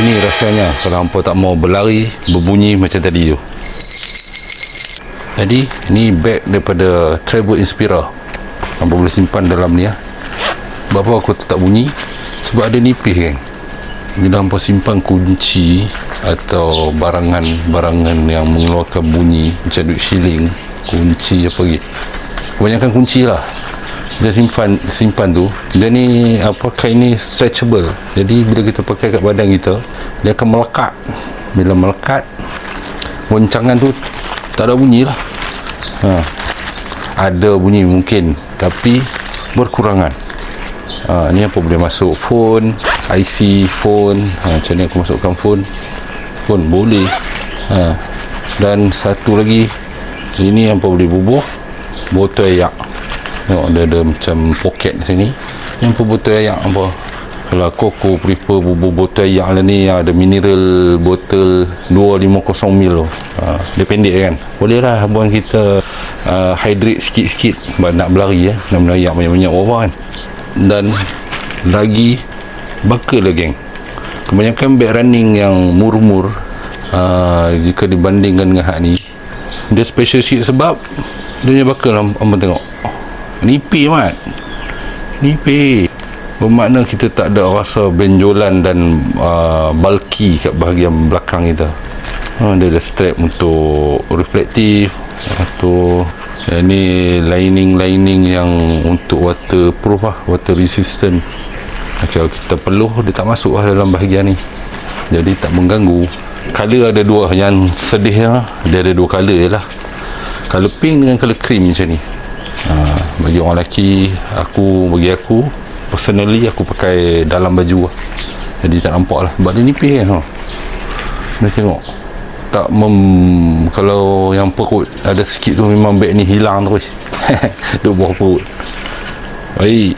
Ini rasanya kalau hampa tak mau berlari, berbunyi macam tadi tu. Jadi ni bag daripada Travel Inspira. Hampa boleh simpan dalam ni ya. Sebab apa aku tak bunyi? Sebab ada nipis kan. Bila hampa simpan kunci atau barangan yang mengeluarkan bunyi macam duit shilling, kunci apa lagi, kebanyakan kunci lah dia simpan tu. Dia ni kain ni stretchable, jadi bila kita pakai kat badan kita, dia akan melekat. Bila melekat, goncangan tu tak ada bunyi lah. Ada bunyi mungkin, tapi berkurangan. Ni apa boleh masuk phone, IC phone. Macam ni aku masukkan phone boleh. Dan satu lagi, ini apa boleh bubuh, botol ayak. Tengok ada macam poket di sini. Yang botol ayak apa, kalau aku prefer bubuh botol ayak lah ni, ada mineral botol 250 ml. Dia pendek kan, boleh lah buat kita hydrate sikit-sikit nak berlari nak berlari banyak-banyak bawah kan. Dan lagi buckle lah geng. Kebanyakan bag running yang murmur, jika dibandingkan dengan hak ni, dia special sikit sebab dia punya buckle hamba tengok nipis mat, nipis, bermakna kita tak ada rasa benjolan dan bulky kat bahagian belakang kita. Dia ada strap untuk reflektif atau ni lining yang untuk waterproof lah, water resistant. Kalau kita peluh, dia tak masuk lah dalam bahagian ni, jadi tak mengganggu. Color ada dua, yang sedihnya dia ada dua color je lah, color pink dengan color cream macam ni. Bagi orang lelaki, bagi aku personally, aku pakai dalam baju lah, jadi tak nampak lah sebab dia nipis kan. Dia tengok tak kalau yang perut ada sikit tu, memang beg ni hilang terus. Duk bawah perut. Baik.